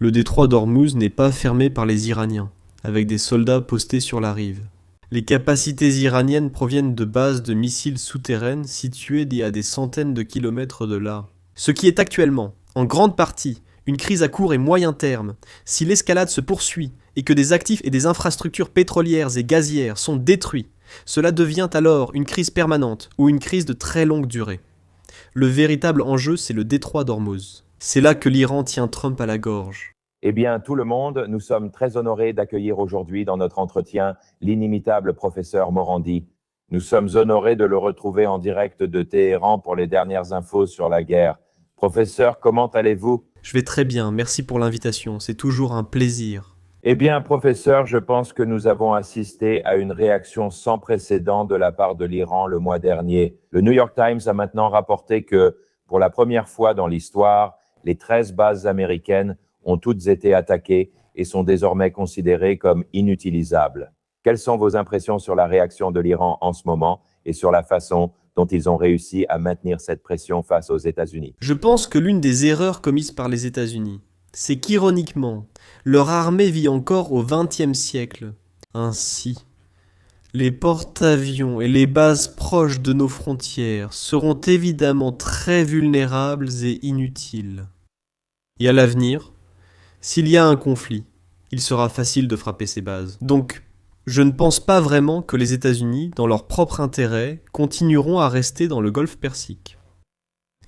Le détroit d'Ormuz n'est pas fermé par les Iraniens, avec des soldats postés sur la rive. Les capacités iraniennes proviennent de bases de missiles souterraines situées à des centaines de kilomètres de là. Ce qui est actuellement, en grande partie, une crise à court et moyen terme. Si l'escalade se poursuit et que des actifs et des infrastructures pétrolières et gazières sont détruits, cela devient alors une crise permanente ou une crise de très longue durée. Le véritable enjeu, c'est le détroit d'Ormuz. C'est là que l'Iran tient Trump à la gorge. Eh bien, tout le monde, nous sommes très honorés d'accueillir aujourd'hui dans notre entretien l'inimitable professeur Morandi. Nous sommes honorés de le retrouver en direct de Téhéran pour les dernières infos sur la guerre. Professeur, comment allez-vous ? Je vais très bien, merci pour l'invitation, c'est toujours un plaisir. Eh bien, professeur, je pense que nous avons assisté à une réaction sans précédent de la part de l'Iran le mois dernier. Le New York Times a maintenant rapporté que, pour la première fois dans l'histoire, les 13 bases américaines ont toutes été attaquées et sont désormais considérées comme inutilisables. Quelles sont vos impressions sur la réaction de l'Iran en ce moment et sur la façon dont ils ont réussi à maintenir cette pression face aux États-Unis ? Je pense que l'une des erreurs commises par les États-Unis, c'est qu'ironiquement, leur armée vit encore au XXe siècle. Ainsi, les porte-avions et les bases proches de nos frontières seront évidemment très vulnérables et inutiles. Et à l'avenir, s'il y a un conflit, il sera facile de frapper ces bases. Donc, je ne pense pas vraiment que les États-Unis, dans leur propre intérêt, continueront à rester dans le golfe Persique.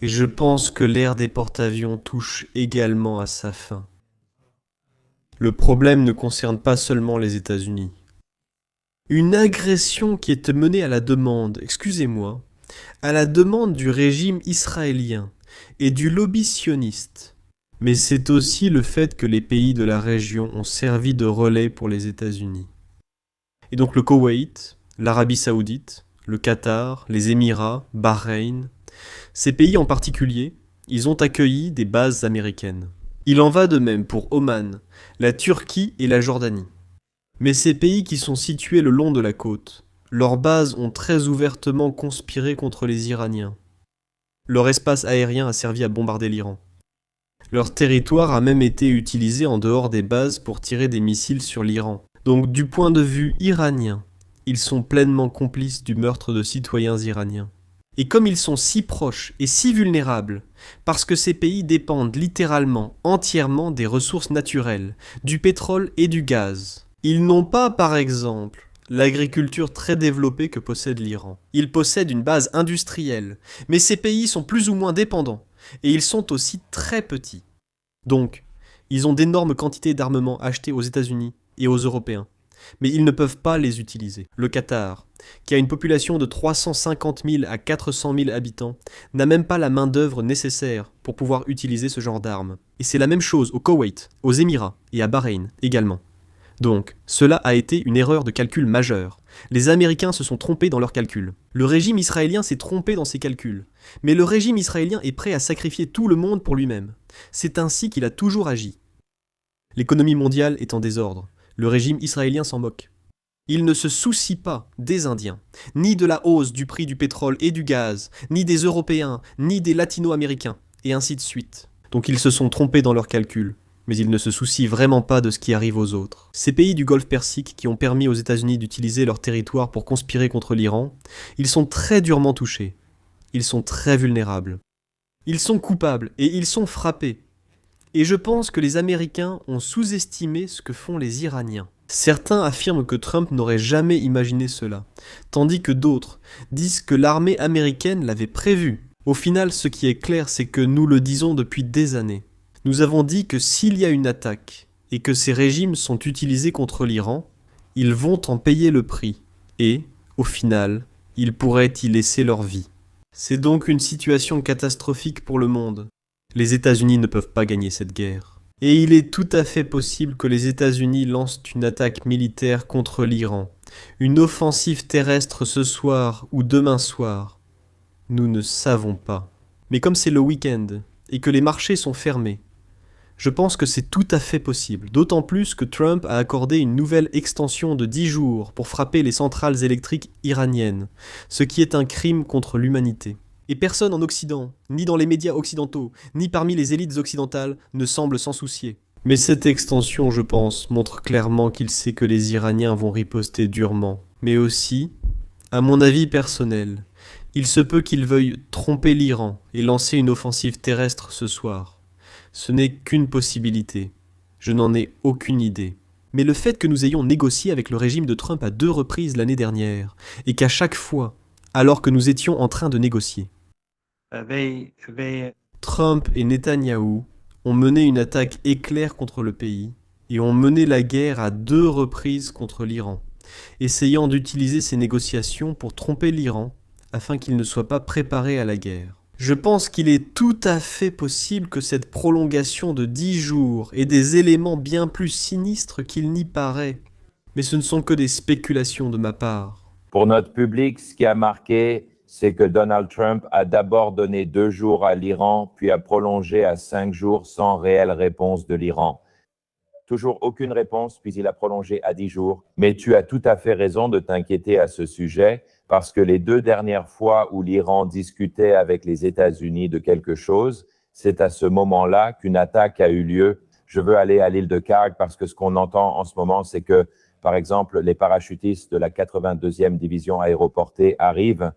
Et je pense que l'ère des porte-avions touche également à sa fin. Le problème ne concerne pas seulement les États-Unis. Une agression qui est menée à la demande, excusez-moi, à la demande du régime israélien et du lobby sioniste. Mais c'est aussi le fait que les pays de la région ont servi de relais pour les États-Unis. Et donc le Koweït, l'Arabie Saoudite, le Qatar, les Émirats, Bahreïn, ces pays en particulier, ils ont accueilli des bases américaines. Il en va de même pour Oman, la Turquie et la Jordanie. Mais ces pays qui sont situés le long de la côte, leurs bases ont très ouvertement conspiré contre les Iraniens. Leur espace aérien a servi à bombarder l'Iran. Leur territoire a même été utilisé en dehors des bases pour tirer des missiles sur l'Iran. Donc du point de vue iranien, ils sont pleinement complices du meurtre de citoyens iraniens. Et comme ils sont si proches et si vulnérables, parce que ces pays dépendent littéralement, entièrement des ressources naturelles, du pétrole et du gaz, ils n'ont pas, par exemple, l'agriculture très développée que possède l'Iran. Ils possèdent une base industrielle, mais ces pays sont plus ou moins dépendants, et ils sont aussi très petits. Donc, ils ont d'énormes quantités d'armements achetés aux États-Unis et aux Européens, mais ils ne peuvent pas les utiliser. Le Qatar, qui a une population de 350 000 à 400 000 habitants, n'a même pas la main-d'œuvre nécessaire pour pouvoir utiliser ce genre d'armes. Et c'est la même chose au Koweït, aux Émirats et à Bahreïn également. Donc, cela a été une erreur de calcul majeure. Les Américains se sont trompés dans leurs calculs. Le régime israélien s'est trompé dans ses calculs. Mais le régime israélien est prêt à sacrifier tout le monde pour lui-même. C'est ainsi qu'il a toujours agi. L'économie mondiale est en désordre. Le régime israélien s'en moque. Il ne se soucie pas des Indiens, ni de la hausse du prix du pétrole et du gaz, ni des Européens, ni des Latino-Américains, et ainsi de suite. Donc ils se sont trompés dans leurs calculs. Mais ils ne se soucient vraiment pas de ce qui arrive aux autres. Ces pays du golfe Persique qui ont permis aux États-Unis d'utiliser leur territoire pour conspirer contre l'Iran, ils sont très durement touchés. Ils sont très vulnérables. Ils sont coupables et ils sont frappés. Et je pense que les Américains ont sous-estimé ce que font les Iraniens. Certains affirment que Trump n'aurait jamais imaginé cela, tandis que d'autres disent que l'armée américaine l'avait prévu. Au final, ce qui est clair, c'est que nous le disons depuis des années. Nous avons dit que s'il y a une attaque et que ces régimes sont utilisés contre l'Iran, ils vont en payer le prix et, au final, ils pourraient y laisser leur vie. C'est donc une situation catastrophique pour le monde. Les États-Unis ne peuvent pas gagner cette guerre. Et il est tout à fait possible que les États-Unis lancent une attaque militaire contre l'Iran, une offensive terrestre ce soir ou demain soir. Nous ne savons pas. Mais comme c'est le week-end et que les marchés sont fermés, je pense que c'est tout à fait possible, d'autant plus que Trump a accordé une nouvelle extension de 10 jours pour frapper les centrales électriques iraniennes, ce qui est un crime contre l'humanité. Et personne en Occident, ni dans les médias occidentaux, ni parmi les élites occidentales, ne semble s'en soucier. Mais cette extension, je pense, montre clairement qu'il sait que les Iraniens vont riposter durement. Mais aussi, à mon avis personnel, il se peut qu'il veuille tromper l'Iran et lancer une offensive terrestre ce soir. Ce n'est qu'une possibilité. Je n'en ai aucune idée. Mais le fait que nous ayons négocié avec le régime de Trump à 2 reprises l'année dernière, et qu'à chaque fois, alors que nous étions en train de négocier, Trump et Netanyahou ont mené une attaque éclair contre le pays, et ont mené la guerre à 2 reprises contre l'Iran, essayant d'utiliser ces négociations pour tromper l'Iran, afin qu'il ne soit pas préparé à la guerre. Je pense qu'il est tout à fait possible que cette prolongation de 10 jours ait des éléments bien plus sinistres qu'il n'y paraît. Mais ce ne sont que des spéculations de ma part. Pour notre public, ce qui a marqué, c'est que Donald Trump a d'abord donné 2 jours à l'Iran, puis a prolongé à 5 jours sans réelle réponse de l'Iran. Toujours aucune réponse, puis il a prolongé à 10 jours. Mais tu as tout à fait raison de t'inquiéter à ce sujet, parce que les 2 dernières fois où l'Iran discutait avec les États-Unis de quelque chose, c'est à ce moment-là qu'une attaque a eu lieu. Je veux aller à l'île de Karg parce que ce qu'on entend en ce moment, c'est que, par exemple, les parachutistes de la 82e division aéroportée arrivent.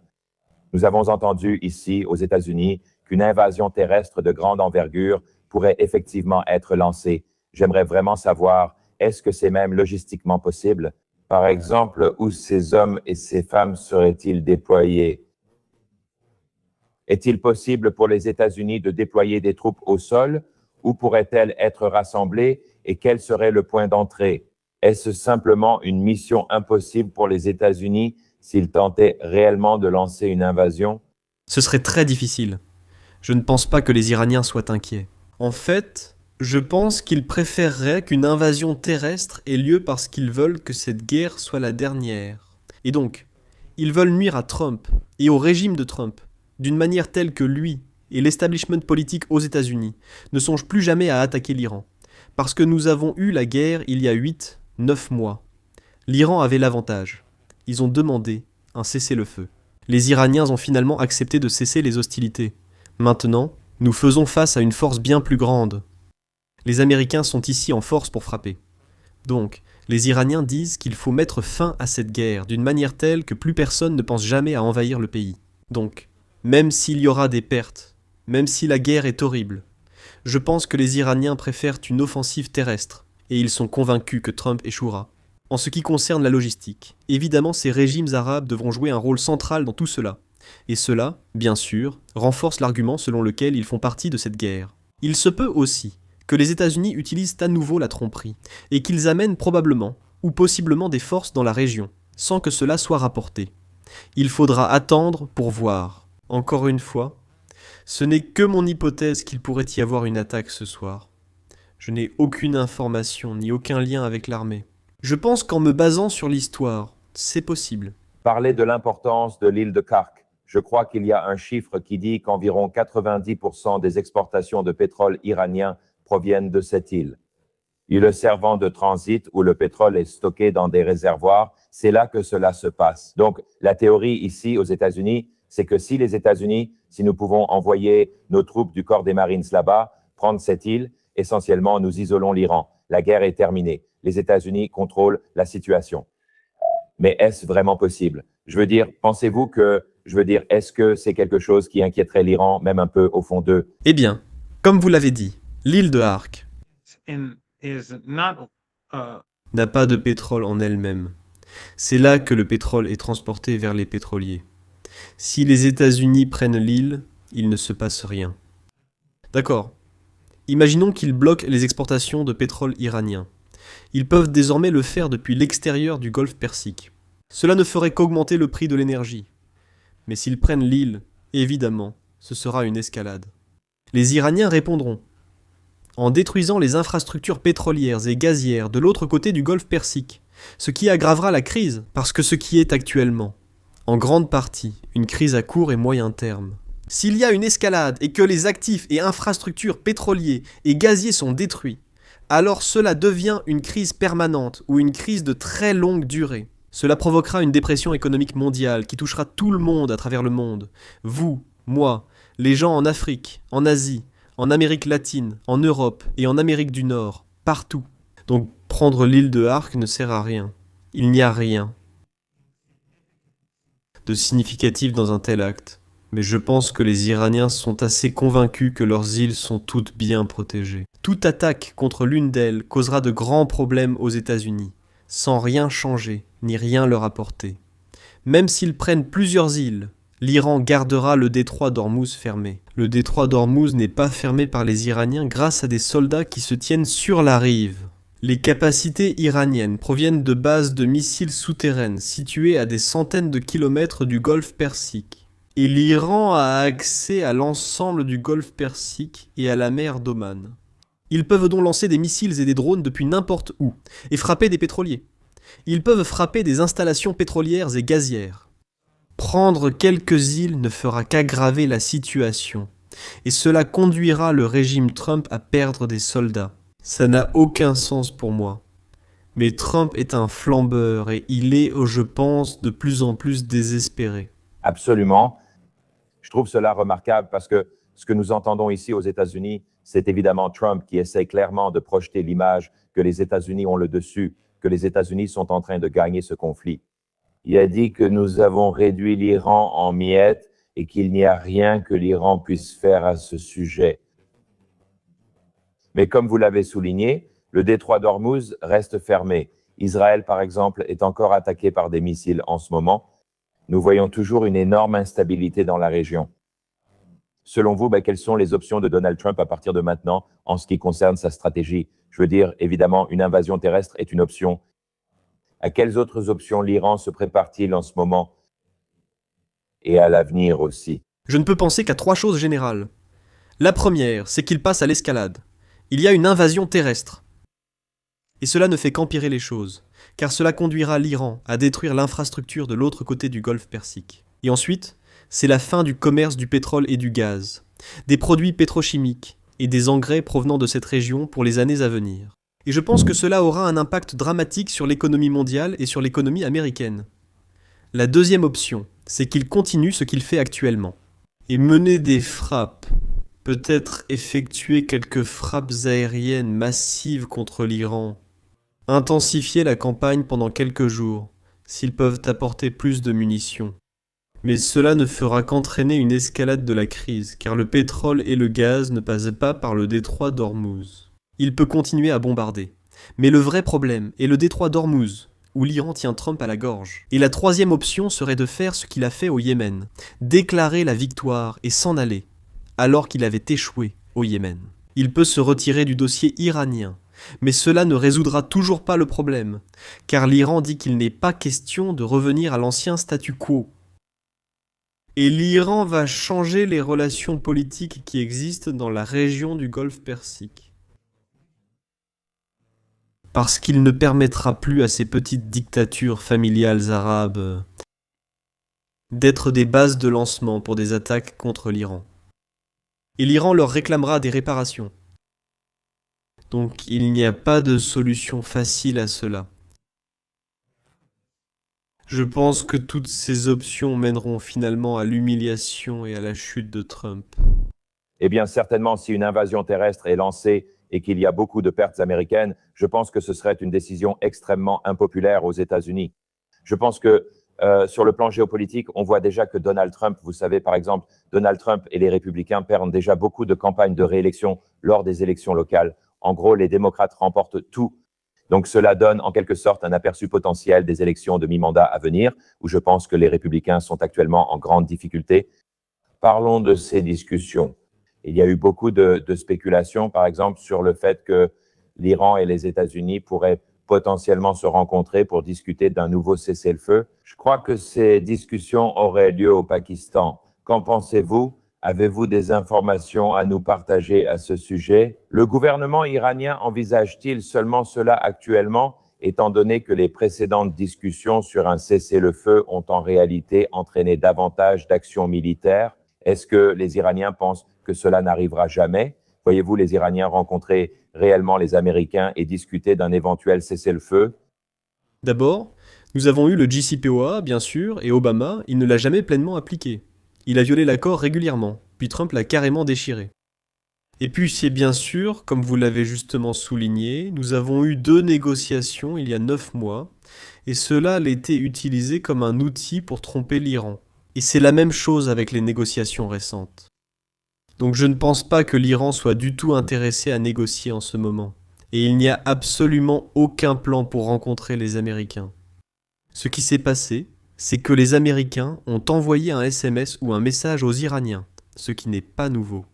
Nous avons entendu ici, aux États-Unis, qu'une invasion terrestre de grande envergure pourrait effectivement être lancée. J'aimerais vraiment savoir, est-ce que c'est même logistiquement possible? Par exemple, où ces hommes et ces femmes seraient-ils déployés? Est-il possible pour les États-Unis de déployer des troupes au sol? Où pourraient-elles être rassemblées et quel serait le point d'entrée? Est-ce simplement une mission impossible pour les États-Unis s'ils tentaient réellement de lancer une invasion? Ce serait très difficile. Je ne pense pas que les Iraniens soient inquiets. En fait, je pense qu'ils préféreraient qu'une invasion terrestre ait lieu parce qu'ils veulent que cette guerre soit la dernière. Et donc, ils veulent nuire à Trump et au régime de Trump, d'une manière telle que lui et l'establishment politique aux États-Unis ne songent plus jamais à attaquer l'Iran. Parce que nous avons eu la guerre il y a 8-9 mois. L'Iran avait l'avantage. Ils ont demandé un cessez-le-feu. Les Iraniens ont finalement accepté de cesser les hostilités. Maintenant, nous faisons face à une force bien plus grande. Les Américains sont ici en force pour frapper. Donc, les Iraniens disent qu'il faut mettre fin à cette guerre d'une manière telle que plus personne ne pense jamais à envahir le pays. Donc, même s'il y aura des pertes, même si la guerre est horrible, je pense que les Iraniens préfèrent une offensive terrestre, et ils sont convaincus que Trump échouera. En ce qui concerne la logistique, évidemment ces régimes arabes devront jouer un rôle central dans tout cela. Et cela, bien sûr, renforce l'argument selon lequel ils font partie de cette guerre. Il se peut aussi que les États-Unis utilisent à nouveau la tromperie, et qu'ils amènent probablement, ou possiblement des forces dans la région, sans que cela soit rapporté. Il faudra attendre pour voir. Encore une fois, ce n'est que mon hypothèse qu'il pourrait y avoir une attaque ce soir. Je n'ai aucune information ni aucun lien avec l'armée. Je pense qu'en me basant sur l'histoire, c'est possible. Parler de l'importance de l'île de Kark. Je crois qu'il y a un chiffre qui dit qu'environ 90% des exportations de pétrole iranien proviennent de cette île. Île servant de transit où le pétrole est stocké dans des réservoirs, c'est là que cela se passe. Donc, la théorie ici aux États-Unis, c'est que si les États-Unis, si nous pouvons envoyer nos troupes du corps des Marines là-bas, prendre cette île, essentiellement, nous isolons l'Iran. La guerre est terminée. Les États-Unis contrôlent la situation. Mais est-ce vraiment possible? Je veux dire, pensez-vous que, est-ce que c'est quelque chose qui inquiéterait l'Iran, même un peu au fond d'eux? Eh bien, comme vous l'avez dit, l'île de Ark n'a pas de pétrole en elle-même. C'est là que le pétrole est transporté vers les pétroliers. Si les États-Unis prennent l'île, il ne se passe rien. D'accord. Imaginons qu'ils bloquent les exportations de pétrole iranien. Ils peuvent désormais le faire depuis l'extérieur du golfe Persique. Cela ne ferait qu'augmenter le prix de l'énergie. Mais s'ils prennent l'île, évidemment, ce sera une escalade. Les Iraniens répondront. En détruisant les infrastructures pétrolières et gazières de l'autre côté du golfe Persique, ce qui aggravera la crise, parce que ce qui est actuellement, en grande partie, une crise à court et moyen terme. S'il y a une escalade et que les actifs et infrastructures pétroliers et gaziers sont détruits, alors cela devient une crise permanente ou une crise de très longue durée. Cela provoquera une dépression économique mondiale qui touchera tout le monde à travers le monde. Vous, moi, les gens en Afrique, en Asie, en Amérique latine, en Europe et en Amérique du Nord. partout. Donc prendre l'île de Ark ne sert à rien. Il n'y a rien de significatif dans un tel acte. Mais je pense que les Iraniens sont assez convaincus que leurs îles sont toutes bien protégées. Toute attaque contre l'une d'elles causera de grands problèmes aux États-Unis, sans rien changer, ni rien leur apporter. Même s'ils prennent plusieurs îles, l'Iran gardera le détroit d'Ormuz fermé. Le détroit d'Ormuz n'est pas fermé par les Iraniens grâce à des soldats qui se tiennent sur la rive. Les capacités iraniennes proviennent de bases de missiles souterraines situées à des centaines de kilomètres du golfe Persique. Et l'Iran a accès à l'ensemble du golfe Persique et à la mer d'Oman. Ils peuvent donc lancer des missiles et des drones depuis n'importe où, et frapper des pétroliers. Ils peuvent frapper des installations pétrolières et gazières. Prendre quelques îles ne fera qu'aggraver la situation, et cela conduira le régime Trump à perdre des soldats. Ça n'a aucun sens pour moi. Mais Trump est un flambeur et il est, je pense, de plus en plus désespéré. Absolument. Je trouve cela remarquable parce que ce que nous entendons ici aux États-Unis, c'est évidemment Trump qui essaie clairement de projeter l'image que les États-Unis ont le dessus, que les États-Unis sont en train de gagner ce conflit. Il a dit que nous avons réduit l'Iran en miettes et qu'il n'y a rien que l'Iran puisse faire à ce sujet. Mais comme vous l'avez souligné, le détroit d'Ormuz reste fermé. Israël, par exemple, est encore attaqué par des missiles en ce moment. Nous voyons toujours une énorme instabilité dans la région. Selon vous, quelles sont les options de Donald Trump à partir de maintenant en ce qui concerne sa stratégie? Je veux dire, évidemment, une invasion terrestre est une option. À quelles autres options l'Iran se prépare-t-il en ce moment et à l'avenir aussi? Je ne peux penser qu'à 3 choses générales. La première, c'est qu'il passe à l'escalade. Il y a une invasion terrestre. Et cela ne fait qu'empirer les choses, car cela conduira l'Iran à détruire l'infrastructure de l'autre côté du golfe Persique. Et ensuite, c'est la fin du commerce du pétrole et du gaz, des produits pétrochimiques et des engrais provenant de cette région pour les années à venir. Et je pense que cela aura un impact dramatique sur l'économie mondiale et sur l'économie américaine. La deuxième option, c'est qu'il continue ce qu'il fait actuellement. Et mener des frappes, peut-être effectuer quelques frappes aériennes massives contre l'Iran, intensifier la campagne pendant quelques jours, s'ils peuvent apporter plus de munitions. Mais cela ne fera qu'entraîner une escalade de la crise, car le pétrole et le gaz ne passent pas par le détroit d'Ormuz. Il peut continuer à bombarder. Mais le vrai problème est le détroit d'Ormuz, où l'Iran tient Trump à la gorge. Et la troisième option serait de faire ce qu'il a fait au Yémen, déclarer la victoire et s'en aller, alors qu'il avait échoué au Yémen. Il peut se retirer du dossier iranien, mais cela ne résoudra toujours pas le problème, car l'Iran dit qu'il n'est pas question de revenir à l'ancien statu quo. Et l'Iran va changer les relations politiques qui existent dans la région du golfe Persique. Parce qu'il ne permettra plus à ces petites dictatures familiales arabes d'être des bases de lancement pour des attaques contre l'Iran. Et l'Iran leur réclamera des réparations. Donc il n'y a pas de solution facile à cela. Je pense que toutes ces options mèneront finalement à l'humiliation et à la chute de Trump. Eh bien, certainement, si une invasion terrestre est lancée et qu'il y a beaucoup de pertes américaines, je pense que ce serait une décision extrêmement impopulaire aux États-Unis. Je pense que sur le plan géopolitique, on voit déjà que Donald Trump, vous savez par exemple, Donald Trump et les républicains perdent déjà beaucoup de campagnes de réélection lors des élections locales. En gros, les démocrates remportent tout. Donc cela donne en quelque sorte un aperçu potentiel des élections de mi-mandat à venir, où je pense que les républicains sont actuellement en grande difficulté. Parlons de ces discussions. Il y a eu beaucoup de spéculations, par exemple, sur le fait que l'Iran et les États-Unis pourraient potentiellement se rencontrer pour discuter d'un nouveau cessez-le-feu. Je crois que ces discussions auraient lieu au Pakistan. Qu'en pensez-vous? Avez-vous des informations à nous partager à ce sujet? Le gouvernement iranien envisage-t-il seulement cela actuellement, étant donné que les précédentes discussions sur un cessez-le-feu ont en réalité entraîné davantage d'actions militaires? Est-ce que les Iraniens pensent que cela n'arrivera jamais? Voyez-vous les Iraniens rencontrer réellement les Américains et discuter d'un éventuel cessez-le-feu? D'abord, nous avons eu le JCPOA, bien sûr, et Obama, il ne l'a jamais pleinement appliqué. Il a violé l'accord régulièrement, puis Trump l'a carrément déchiré. Et puis c'est bien sûr, comme vous l'avez justement souligné, nous avons eu 2 négociations il y a 9 mois, et cela a été utilisé comme un outil pour tromper l'Iran. Et c'est la même chose avec les négociations récentes. Donc je ne pense pas que l'Iran soit du tout intéressé à négocier en ce moment. Et il n'y a absolument aucun plan pour rencontrer les Américains. Ce qui s'est passé, c'est que les Américains ont envoyé un SMS ou un message aux Iraniens, ce qui n'est pas nouveau.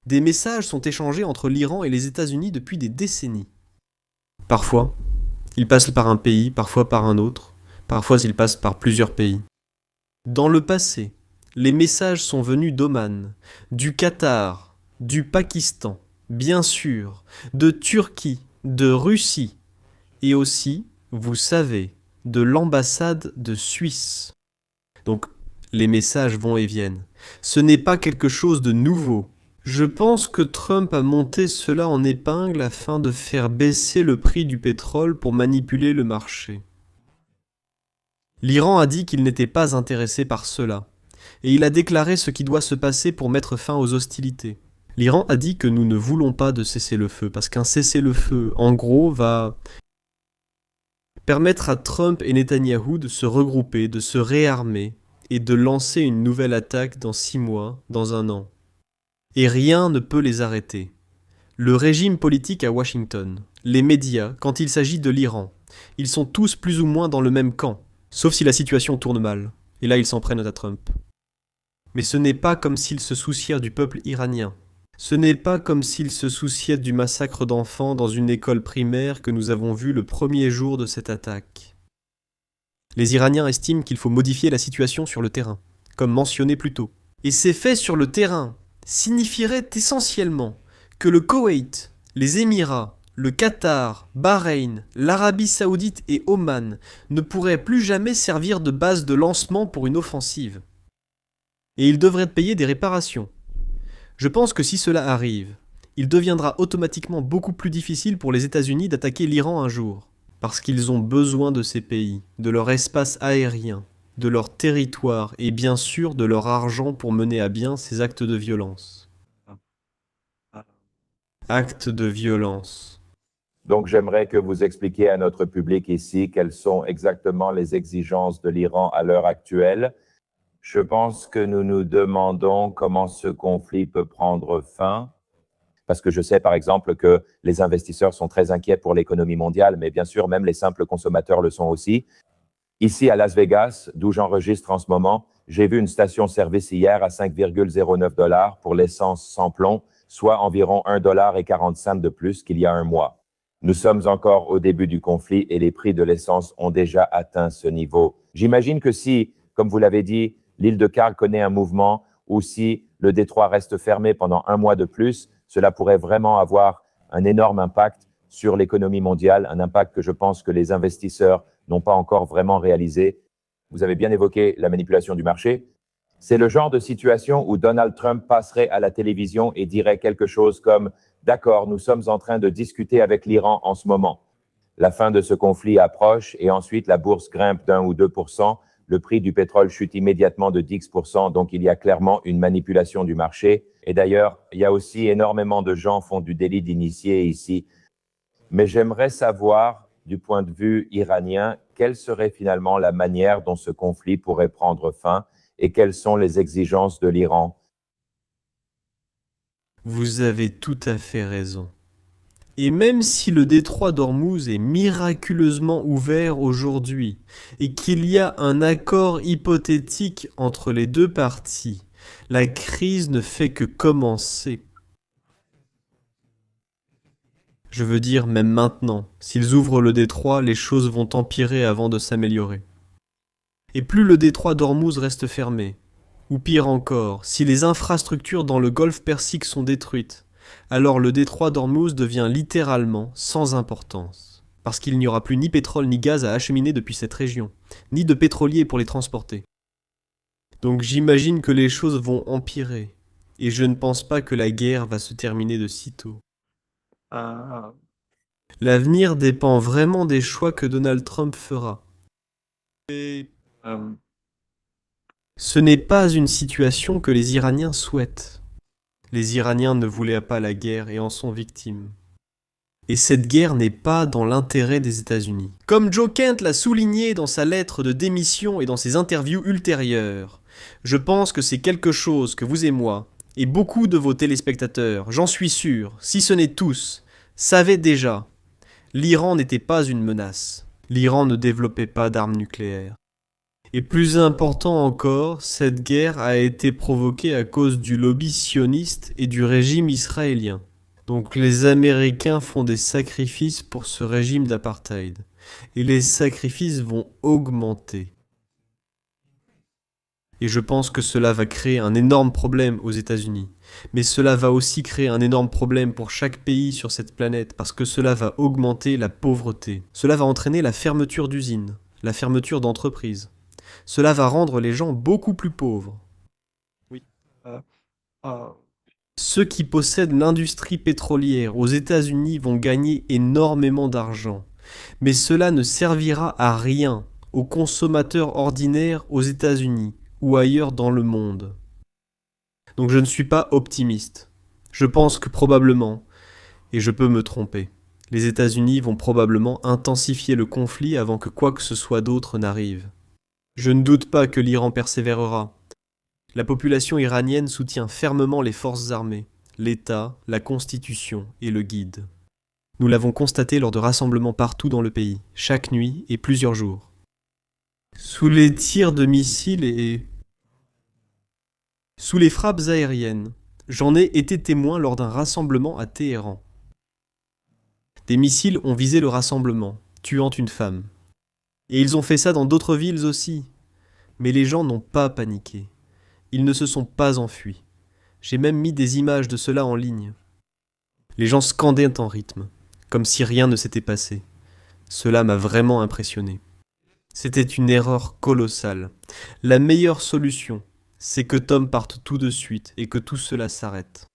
Des messages sont échangés entre l'Iran et les États-Unis depuis des décennies. Parfois, ils passent par un pays, parfois par un autre, parfois ils passent par plusieurs pays. Dans le passé, les messages sont venus d'Oman, du Qatar, du Pakistan, bien sûr, de Turquie, de Russie, et aussi, vous savez, de l'ambassade de Suisse. Donc, les messages vont et viennent. Ce n'est pas quelque chose de nouveau. Je pense que Trump a monté cela en épingle afin de faire baisser le prix du pétrole pour manipuler le marché. L'Iran a dit qu'il n'était pas intéressé par cela, et il a déclaré ce qui doit se passer pour mettre fin aux hostilités. L'Iran a dit que nous ne voulons pas de cessez-le-feu, parce qu'un cessez-le-feu, en gros, va permettre à Trump et Netanyahou de se regrouper, de se réarmer, et de lancer une nouvelle attaque dans 6 mois, dans un an. Et rien ne peut les arrêter. Le régime politique à Washington, les médias, quand il s'agit de l'Iran, ils sont tous plus ou moins dans le même camp, sauf si la situation tourne mal. Et là, ils s'en prennent à Trump. Mais ce n'est pas comme s'ils se soucièrent du peuple iranien. Ce n'est pas comme s'ils se souciaient du massacre d'enfants dans une école primaire que nous avons vu le premier jour de cette attaque. Les Iraniens estiment qu'il faut modifier la situation sur le terrain, comme mentionné plus tôt. Et ces faits sur le terrain signifieraient essentiellement que le Koweït, les Émirats, le Qatar, Bahreïn, l'Arabie Saoudite et Oman ne pourraient plus jamais servir de base de lancement pour une offensive. Et ils devraient payer des réparations. Je pense que si cela arrive, il deviendra automatiquement beaucoup plus difficile pour les États-Unis d'attaquer l'Iran un jour, parce qu'ils ont besoin de ces pays, de leur espace aérien, de leur territoire et bien sûr de leur argent pour mener à bien ces actes de violence. Actes de violence. Donc, j'aimerais que vous expliquiez à notre public ici quelles sont exactement les exigences de l'Iran à l'heure actuelle. Je pense que nous nous demandons comment ce conflit peut prendre fin, parce que je sais par exemple que les investisseurs sont très inquiets pour l'économie mondiale, mais bien sûr, même les simples consommateurs le sont aussi. Ici à Las Vegas, d'où j'enregistre en ce moment, j'ai vu une station-service hier à 5,09 $ pour l'essence sans plomb, soit environ 1,40 $ de plus qu'il y a un mois. Nous sommes encore au début du conflit et les prix de l'essence ont déjà atteint ce niveau. J'imagine que si, comme vous l'avez dit, l'île de Kharg connaît un mouvement ou si le détroit reste fermé pendant un mois de plus, cela pourrait vraiment avoir un énorme impact sur l'économie mondiale, un impact que je pense que les investisseurs n'ont pas encore vraiment réalisé. Vous avez bien évoqué la manipulation du marché. C'est le genre de situation où Donald Trump passerait à la télévision et dirait quelque chose comme « D'accord, nous sommes en train de discuter avec l'Iran en ce moment. La fin de ce conflit approche et ensuite la bourse grimpe d'1 ou 2%. Le prix du pétrole chute immédiatement de 10%, donc il y a clairement une manipulation du marché. Et d'ailleurs, il y a aussi énormément de gens qui font du délit d'initié ici. Mais j'aimerais savoir, du point de vue iranien, quelle serait finalement la manière dont ce conflit pourrait prendre fin et quelles sont les exigences de l'Iran. Vous avez tout à fait raison. Et même si le détroit d'Ormuz est miraculeusement ouvert aujourd'hui et qu'il y a un accord hypothétique entre les deux parties, la crise ne fait que commencer. Je veux dire, même maintenant, s'ils ouvrent le détroit, les choses vont empirer avant de s'améliorer. Et plus le détroit d'Ormuz reste fermé, ou pire encore, si les infrastructures dans le golfe Persique sont détruites, alors le détroit d'Ormuz devient littéralement sans importance, parce qu'il n'y aura plus ni pétrole ni gaz à acheminer depuis cette région, ni de pétroliers pour les transporter. Donc j'imagine que les choses vont empirer, et je ne pense pas que la guerre va se terminer de sitôt. L'avenir dépend vraiment des choix que Donald Trump fera. Ce n'est pas une situation que les Iraniens souhaitent. Les Iraniens ne voulaient pas la guerre et en sont victimes. Et cette guerre n'est pas dans l'intérêt des États-Unis. Comme Joe Kent l'a souligné dans sa lettre de démission et dans ses interviews ultérieures, je pense que c'est quelque chose que vous et moi, et beaucoup de vos téléspectateurs, j'en suis sûr, si ce n'est tous, savaient déjà. L'Iran n'était pas une menace. L'Iran ne développait pas d'armes nucléaires. Et plus important encore, cette guerre a été provoquée à cause du lobby sioniste et du régime israélien. Donc les Américains font des sacrifices pour ce régime d'apartheid. Et les sacrifices vont augmenter. Et je pense que cela va créer un énorme problème aux États-Unis. Mais cela va aussi créer un énorme problème pour chaque pays sur cette planète parce que cela va augmenter la pauvreté. Cela va entraîner la fermeture d'usines, la fermeture d'entreprises. Cela va rendre les gens beaucoup plus pauvres. Oui. Ceux qui possèdent l'industrie pétrolière aux États-Unis vont gagner énormément d'argent. Mais cela ne servira à rien aux consommateurs ordinaires aux États-Unis ou ailleurs dans le monde. Donc je ne suis pas optimiste. Je pense que probablement, et je peux me tromper, les États-Unis vont probablement intensifier le conflit avant que quoi que ce soit d'autre n'arrive. Je ne doute pas que l'Iran persévérera. La population iranienne soutient fermement les forces armées, l'État, la Constitution et le guide. Nous l'avons constaté lors de rassemblements partout dans le pays, chaque nuit et plusieurs jours. Sous les tirs de missiles et sous les frappes aériennes, j'en ai été témoin lors d'un rassemblement à Téhéran. Des missiles ont visé le rassemblement, tuant une femme. Et ils ont fait ça dans d'autres villes aussi. Mais les gens n'ont pas paniqué. Ils ne se sont pas enfuis. J'ai même mis des images de cela en ligne. Les gens scandaient en rythme, comme si rien ne s'était passé. Cela m'a vraiment impressionné. C'était une erreur colossale. La meilleure solution, c'est que Tom parte tout de suite et que tout cela s'arrête.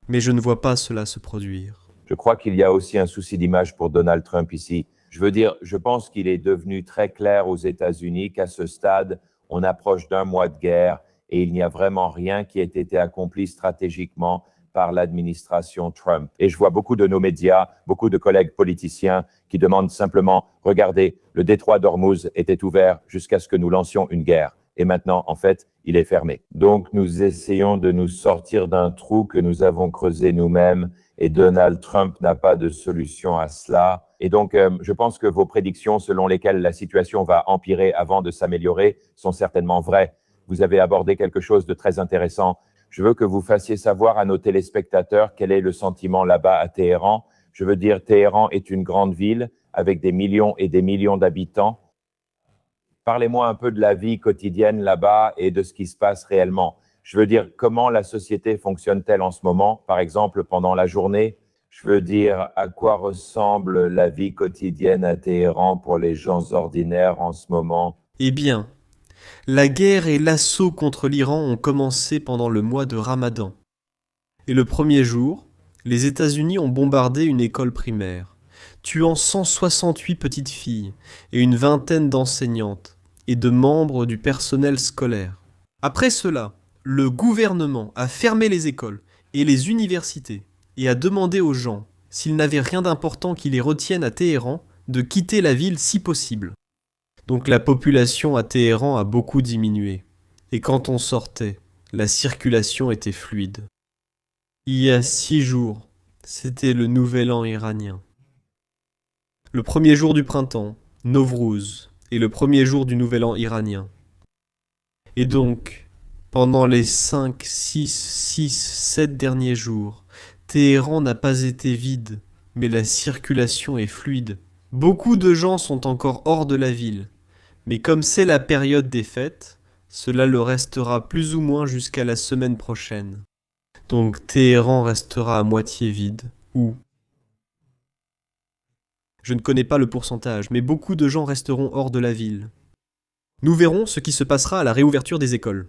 Mais je ne vois pas cela se produire. Je crois qu'il y a aussi un souci d'image pour Donald Trump ici. Je veux dire, je pense qu'il est devenu très clair aux États-Unis qu'à ce stade, on approche d'un mois de guerre et il n'y a vraiment rien qui ait été accompli stratégiquement par l'administration Trump. Et je vois beaucoup de nos médias, beaucoup de collègues politiciens qui demandent simplement, regardez, le détroit d'Ormuz était ouvert jusqu'à ce que nous lancions une guerre. Et maintenant, en fait, il est fermé. Donc, nous essayons de nous sortir d'un trou que nous avons creusé nous-mêmes et Donald Trump n'a pas de solution à cela. Et donc, je pense que vos prédictions selon lesquelles la situation va empirer avant de s'améliorer sont certainement vraies. Vous avez abordé quelque chose de très intéressant. Je veux que vous fassiez savoir à nos téléspectateurs quel est le sentiment là-bas à Téhéran. Je veux dire, Téhéran est une grande ville avec des millions et des millions d'habitants. Parlez-moi un peu de la vie quotidienne là-bas et de ce qui se passe réellement. Je veux dire, comment la société fonctionne-t-elle en ce moment, par exemple pendant la journée? Je veux dire, à quoi ressemble la vie quotidienne à Téhéran pour les gens ordinaires en ce moment? Eh bien, la guerre et l'assaut contre l'Iran ont commencé pendant le mois de Ramadan. Et le premier jour, les États-Unis ont bombardé une école primaire, tuant 168 petites filles et une vingtaine d'enseignantes et de membres du personnel scolaire. Après cela, le gouvernement a fermé les écoles et les universités et a demandé aux gens, s'ils n'avaient rien d'important qui les retienne à Téhéran, de quitter la ville si possible. Donc la population à Téhéran a beaucoup diminué. Et quand on sortait, la circulation était fluide. Il y a 6 jours, c'était le nouvel an iranien. Le premier jour du printemps, Nowruz, et le premier jour du nouvel an iranien. Et donc, pendant les 5, 6, 7 derniers jours, Téhéran n'a pas été vide, mais la circulation est fluide. Beaucoup de gens sont encore hors de la ville, mais comme c'est la période des fêtes, cela le restera plus ou moins jusqu'à la semaine prochaine. Donc Téhéran restera à moitié vide, ou... Je ne connais pas le pourcentage, mais beaucoup de gens resteront hors de la ville. Nous verrons ce qui se passera à la réouverture des écoles.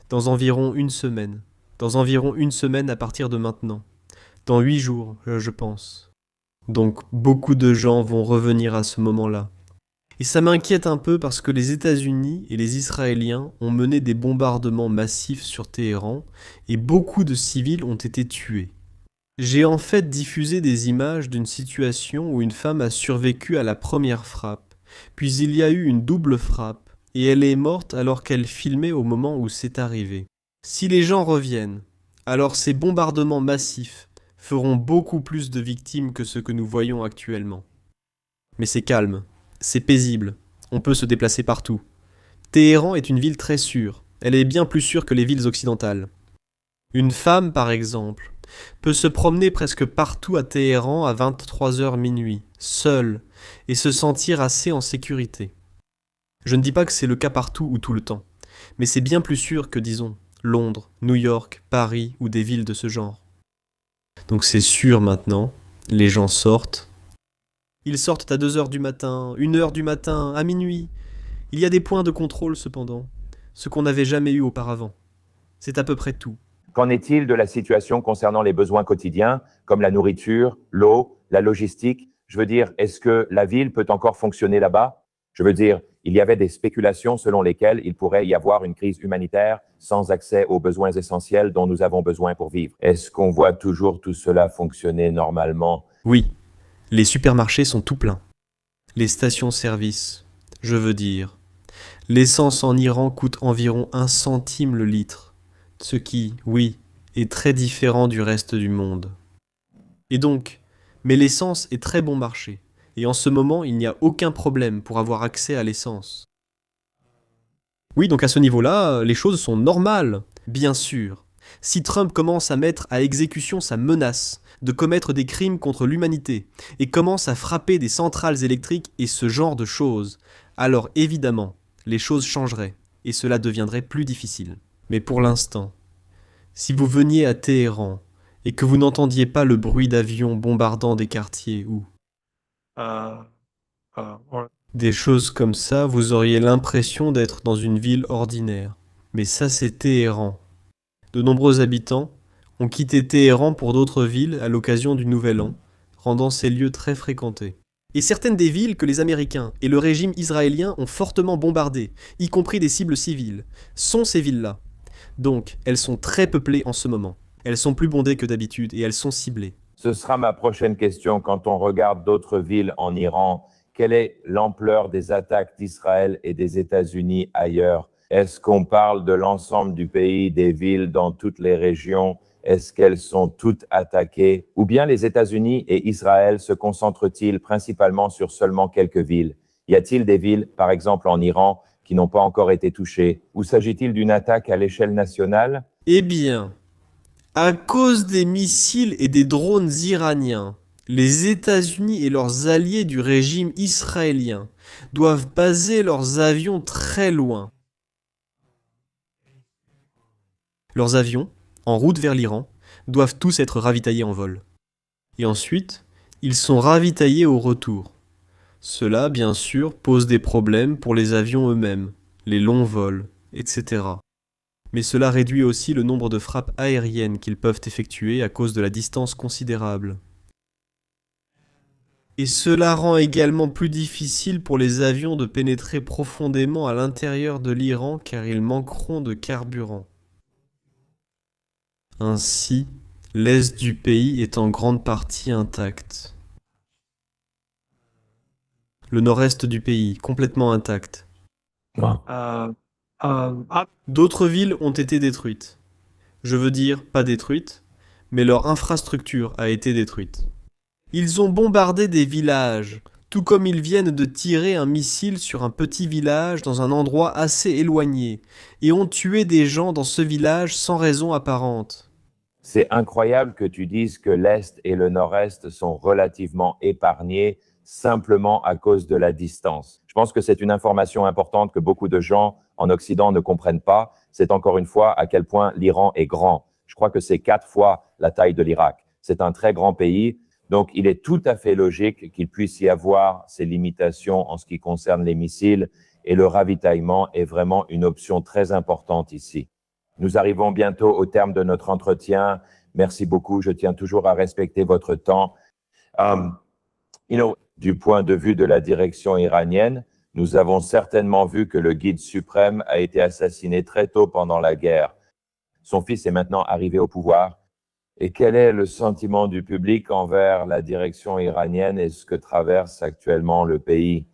Dans environ une semaine. Dans environ une semaine à partir de maintenant. Dans 8 jours, je pense. Donc beaucoup de gens vont revenir à ce moment-là. Et ça m'inquiète un peu parce que les États-Unis et les Israéliens ont mené des bombardements massifs sur Téhéran et beaucoup de civils ont été tués. J'ai en fait diffusé des images d'une situation où une femme a survécu à la première frappe, puis il y a eu une double frappe, et elle est morte alors qu'elle filmait au moment où c'est arrivé. Si les gens reviennent, alors ces bombardements massifs feront beaucoup plus de victimes que ce que nous voyons actuellement. Mais c'est calme, c'est paisible, on peut se déplacer partout. Téhéran est une ville très sûre, elle est bien plus sûre que les villes occidentales. Une femme, par exemple, peut se promener presque partout à Téhéran à 23h minuit, seule, et se sentir assez en sécurité. Je ne dis pas que c'est le cas partout ou tout le temps, mais c'est bien plus sûr que, disons, Londres, New York, Paris ou des villes de ce genre. Donc c'est sûr maintenant, les gens sortent. Ils sortent à 2h du matin, 1h du matin, à minuit. Il y a des points de contrôle cependant, ce qu'on n'avait jamais eu auparavant. C'est à peu près tout. Qu'en est-il de la situation concernant les besoins quotidiens, comme la nourriture, l'eau, la logistique? Je veux dire, est-ce que la ville peut encore fonctionner là-bas? Je veux dire, il y avait des spéculations selon lesquelles il pourrait y avoir une crise humanitaire sans accès aux besoins essentiels dont nous avons besoin pour vivre. Est-ce qu'on voit toujours tout cela fonctionner normalement? Oui, les supermarchés sont tout pleins. Les stations-service, je veux dire. L'essence en Iran coûte environ 1 centime le litre, ce qui, oui, est très différent du reste du monde. Et donc, mais l'essence est très bon marché, et en ce moment il n'y a aucun problème pour avoir accès à l'essence. Oui, donc à ce niveau-là, les choses sont normales, bien sûr. Si Trump commence à mettre à exécution sa menace de commettre des crimes contre l'humanité et commence à frapper des centrales électriques et ce genre de choses, alors évidemment, les choses changeraient et cela deviendrait plus difficile. Mais pour l'instant, si vous veniez à Téhéran et que vous n'entendiez pas le bruit d'avions bombardant des quartiers ou des choses comme ça, vous auriez l'impression d'être dans une ville ordinaire. Mais ça, c'est Téhéran. De nombreux habitants ont quitté Téhéran pour d'autres villes à l'occasion du Nouvel An, rendant ces lieux très fréquentés. Et certaines des villes que les Américains et le régime israélien ont fortement bombardées, y compris des cibles civiles, sont ces villes-là. Donc, elles sont très peuplées en ce moment. Elles sont plus bondées que d'habitude et elles sont ciblées. Ce sera ma prochaine question. Quand on regarde d'autres villes en Iran, quelle est l'ampleur des attaques d'Israël et des États-Unis ailleurs? Est-ce qu'on parle de l'ensemble du pays, des villes dans toutes les régions? Est-ce qu'elles sont toutes attaquées? Ou bien les États-Unis et Israël se concentrent-ils principalement sur seulement quelques villes? Y a-t-il des villes, par exemple en Iran, qui n'ont pas encore été touchées? Ou s'agit-il d'une attaque à l'échelle nationale? Eh bien, à cause des missiles et des drones iraniens, les États-Unis et leurs alliés du régime israélien doivent baser leurs avions très loin. Leurs avions, en route vers l'Iran, doivent tous être ravitaillés en vol. Et ensuite, ils sont ravitaillés au retour. Cela, bien sûr, pose des problèmes pour les avions eux-mêmes, les longs vols, etc. Mais cela réduit aussi le nombre de frappes aériennes qu'ils peuvent effectuer à cause de la distance considérable. Et cela rend également plus difficile pour les avions de pénétrer profondément à l'intérieur de l'Iran car ils manqueront de carburant. Ainsi, l'est du pays est en grande partie intact. Le nord-est du pays, complètement intact. D'autres villes ont été détruites. Je veux dire, pas détruites, mais leur infrastructure a été détruite. Ils ont bombardé des villages, tout comme ils viennent de tirer un missile sur un petit village dans un endroit assez éloigné, et ont tué des gens dans ce village sans raison apparente. C'est incroyable que tu dises que l'Est et le Nord-Est sont relativement épargnés simplement à cause de la distance. Je pense que c'est une information importante que beaucoup de gens en Occident ne comprennent pas. C'est encore une fois à quel point l'Iran est grand. Je crois que c'est 4 fois la taille de l'Irak. C'est un très grand pays. Donc, il est tout à fait logique qu'il puisse y avoir ces limitations en ce qui concerne les missiles et le ravitaillement est vraiment une option très importante ici. Nous arrivons bientôt au terme de notre entretien. Merci beaucoup. Je tiens toujours à respecter votre temps. Du point de vue de la direction iranienne, Nous avons certainement vu que le guide suprême a été assassiné très tôt pendant la guerre. Son fils est maintenant arrivé au pouvoir. Et quel est le sentiment du public envers la direction iranienne et ce que traverse actuellement le pays?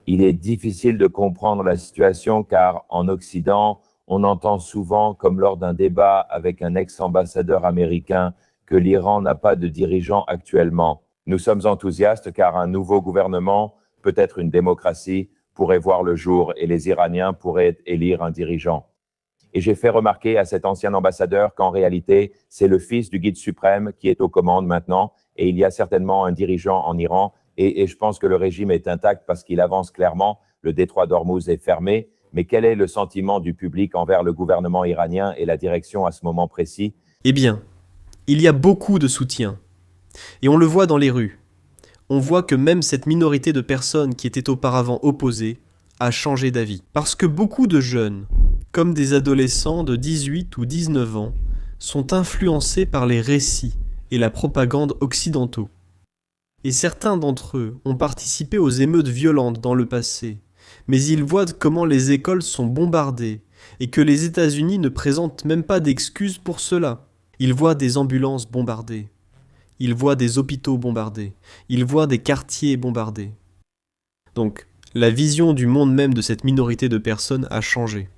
Il est difficile de comprendre la situation car en Occident, on entend souvent, comme lors d'un débat avec un ex-ambassadeur américain, que l'Iran n'a pas de dirigeant actuellement. Nous sommes enthousiastes car un nouveau gouvernement, peut-être une démocratie, pourrait voir le jour et les Iraniens pourraient élire un dirigeant. Et j'ai fait remarquer à cet ancien ambassadeur qu'en réalité, c'est le fils du guide suprême qui est aux commandes maintenant, et il y a certainement un dirigeant en Iran, et je pense que le régime est intact parce qu'il avance clairement, le détroit d'Ormuz est fermé, mais quel est le sentiment du public envers le gouvernement iranien et la direction à ce moment précis? Eh bien, il y a beaucoup de soutien. Et on le voit dans les rues. On voit que même cette minorité de personnes qui étaient auparavant opposées a changé d'avis. Parce que beaucoup de jeunes, comme des adolescents de 18 ou 19 ans, sont influencés par les récits et la propagande occidentaux. Et certains d'entre eux ont participé aux émeutes violentes dans le passé, mais ils voient comment les écoles sont bombardées et que les États-Unis ne présentent même pas d'excuses pour cela. Ils voient des ambulances bombardées, ils voient des hôpitaux bombardés, ils voient des quartiers bombardés. Donc, la vision du monde même de cette minorité de personnes a changé.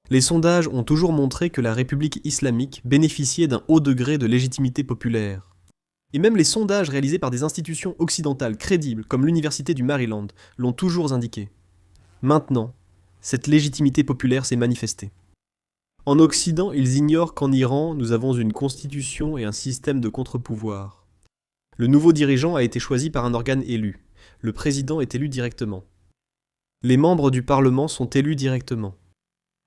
Les sondages ont toujours montré que la République islamique bénéficiait d'un haut degré de légitimité populaire. Et même les sondages réalisés par des institutions occidentales crédibles, comme l'Université du Maryland, l'ont toujours indiqué. Maintenant, cette légitimité populaire s'est manifestée. En Occident, ils ignorent qu'en Iran, nous avons une constitution et un système de contre-pouvoir. Le nouveau dirigeant a été choisi par un organe élu. Le président est élu directement. Les membres du Parlement sont élus directement.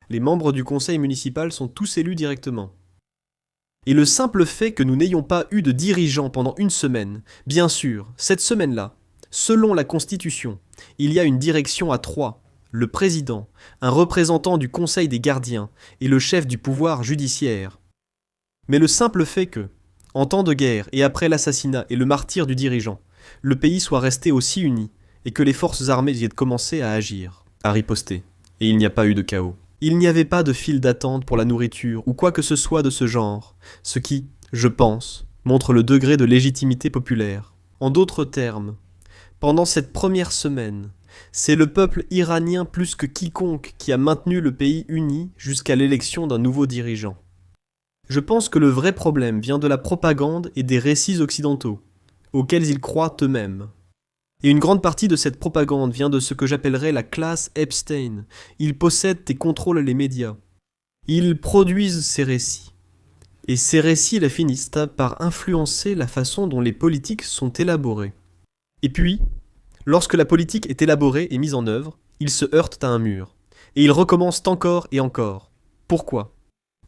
Les membres du conseil municipal sont tous élus directement. Et le simple fait que nous n'ayons pas eu de dirigeant pendant une semaine, bien sûr, cette semaine-là, selon la Constitution, il y a une direction à 3, le président, un représentant du conseil des gardiens et le chef du pouvoir judiciaire. Mais le simple fait que, en temps de guerre et après l'assassinat et le martyre du dirigeant, le pays soit resté aussi uni et que les forces armées y aient commencé à agir, à riposter, et il n'y a pas eu de chaos. Il n'y avait pas de file d'attente pour la nourriture ou quoi que ce soit de ce genre, ce qui, je pense, montre le degré de légitimité populaire. En d'autres termes, pendant cette première semaine, c'est le peuple iranien plus que quiconque qui a maintenu le pays uni jusqu'à l'élection d'un nouveau dirigeant. Je pense que le vrai problème vient de la propagande et des récits occidentaux, auxquels ils croient eux-mêmes. Et une grande partie de cette propagande vient de ce que j'appellerais la classe Epstein. Ils possèdent et contrôlent les médias. Ils produisent ces récits. Et ces récits finissent par influencer la façon dont les politiques sont élaborées. Et puis, lorsque la politique est élaborée et mise en œuvre, ils se heurtent à un mur. Et ils recommencent encore et encore. Pourquoi ?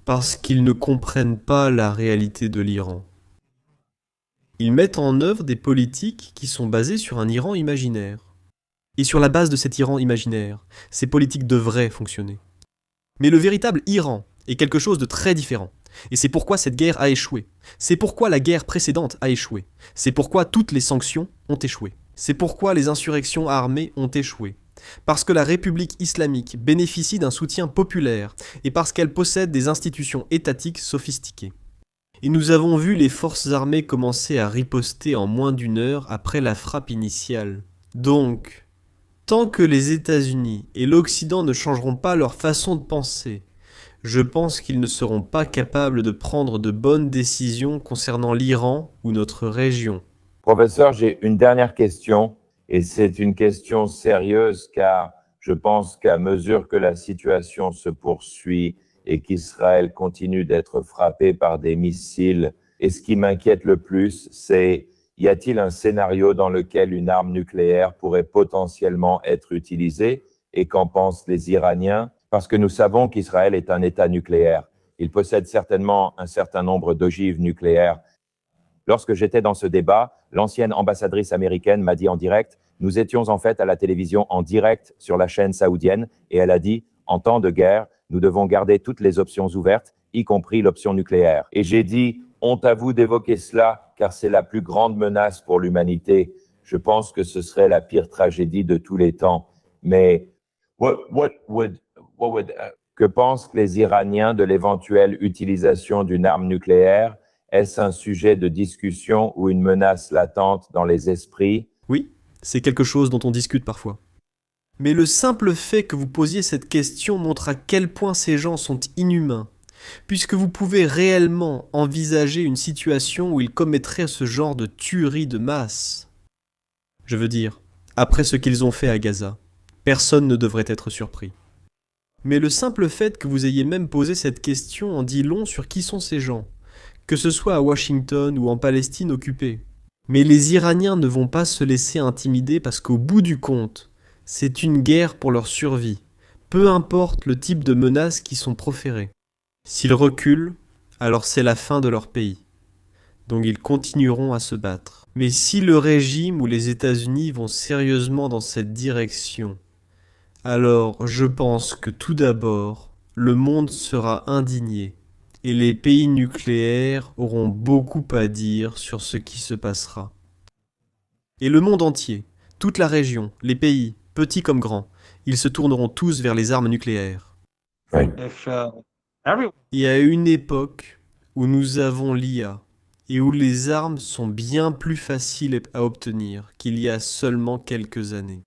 Parce qu'ils ne comprennent pas la réalité de l'Iran. Ils mettent en œuvre des politiques qui sont basées sur un Iran imaginaire. Et sur la base de cet Iran imaginaire, ces politiques devraient fonctionner. Mais le véritable Iran est quelque chose de très différent. Et c'est pourquoi cette guerre a échoué. C'est pourquoi la guerre précédente a échoué. C'est pourquoi toutes les sanctions ont échoué. C'est pourquoi les insurrections armées ont échoué. Parce que la République islamique bénéficie d'un soutien populaire et parce qu'elle possède des institutions étatiques sophistiquées. Et nous avons vu les forces armées commencer à riposter en moins d'une heure après la frappe initiale. Donc, tant que les États-Unis et l'Occident ne changeront pas leur façon de penser, je pense qu'ils ne seront pas capables de prendre de bonnes décisions concernant l'Iran ou notre région. Professeur, j'ai une dernière question, et c'est une question sérieuse car je pense qu'à mesure que la situation se poursuit, et qu'Israël continue d'être frappé par des missiles. Et ce qui m'inquiète le plus, c'est y a-t-il un scénario dans lequel une arme nucléaire pourrait potentiellement être utilisée? Et qu'en pensent les Iraniens? Parce que nous savons qu'Israël est un État nucléaire. Il possède certainement un certain nombre d'ogives nucléaires. Lorsque j'étais dans ce débat, l'ancienne ambassadrice américaine m'a dit en direct, nous étions en fait à la télévision en direct sur la chaîne saoudienne, et elle a dit, en temps de guerre, nous devons garder toutes les options ouvertes, y compris l'option nucléaire. Et j'ai dit, honte à vous d'évoquer cela, car c'est la plus grande menace pour l'humanité. je pense que ce serait la pire tragédie de tous les temps. Mais que pensent les Iraniens de l'éventuelle utilisation d'une arme nucléaire? Est-ce un sujet de discussion ou une menace latente dans les esprits? Oui, c'est quelque chose dont on discute parfois. Mais le simple fait que vous posiez cette question montre à quel point ces gens sont inhumains, puisque vous pouvez réellement envisager une situation où ils commettraient ce genre de tuerie de masse. Je veux dire, après ce qu'ils ont fait à Gaza, personne ne devrait être surpris. Mais le simple fait que vous ayez même posé cette question en dit long sur qui sont ces gens, que ce soit à Washington ou en Palestine occupée. Mais les Iraniens ne vont pas se laisser intimider parce qu'au bout du compte, c'est une guerre pour leur survie, peu importe le type de menaces qui sont proférées. S'ils reculent, alors c'est la fin de leur pays. Donc ils continueront à se battre. Mais si le régime ou les États-Unis vont sérieusement dans cette direction, alors je pense que tout d'abord, le monde sera indigné et les pays nucléaires auront beaucoup à dire sur ce qui se passera. Et le monde entier, toute la région, les pays, petits comme grands, ils se tourneront tous vers les armes nucléaires. Oui. Il y a une époque où nous avons l'IA et où les armes sont bien plus faciles à obtenir qu'il y a seulement quelques années.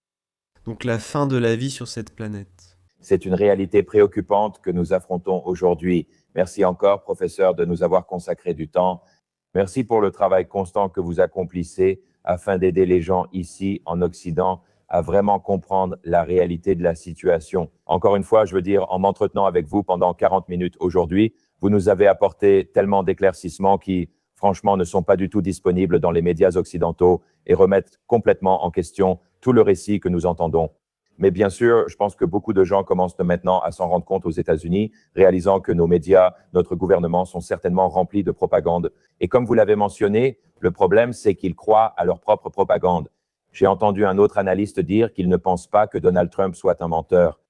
Donc la fin de la vie sur cette planète. C'est une réalité préoccupante que nous affrontons aujourd'hui. Merci encore, professeur, de nous avoir consacré du temps. Merci pour le travail constant que vous accomplissez afin d'aider les gens ici, en Occident, à vraiment comprendre la réalité de la situation. Encore une fois, je veux dire, en m'entretenant avec vous pendant 40 minutes aujourd'hui, vous nous avez apporté tellement d'éclaircissements qui, franchement, ne sont pas du tout disponibles dans les médias occidentaux et remettent complètement en question tout le récit que nous entendons. Mais bien sûr, je pense que beaucoup de gens commencent maintenant à s'en rendre compte aux États-Unis, réalisant que nos médias, notre gouvernement sont certainement remplis de propagande. Et comme vous l'avez mentionné, le problème, c'est qu'ils croient à leur propre propagande. J'ai entendu un autre analyste dire qu'il ne pense pas que Donald Trump soit un menteur.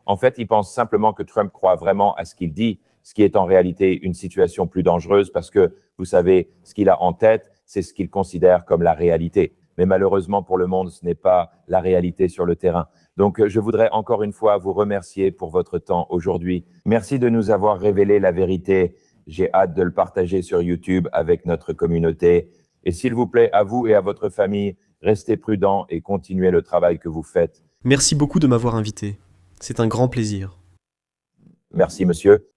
En fait, il pense simplement que Trump croit vraiment à ce qu'il dit, ce qui est en réalité une situation plus dangereuse parce que, vous savez, ce qu'il a en tête, c'est ce qu'il considère comme la réalité. Mais malheureusement pour le monde, ce n'est pas la réalité sur le terrain. Donc, je voudrais encore une fois vous remercier pour votre temps aujourd'hui. Merci de nous avoir révélé la vérité. J'ai hâte de le partager sur YouTube avec notre communauté. Et s'il vous plaît, à vous et à votre famille, restez prudents et continuez le travail que vous faites. Merci beaucoup de m'avoir invité. C'est un grand plaisir. Merci, monsieur.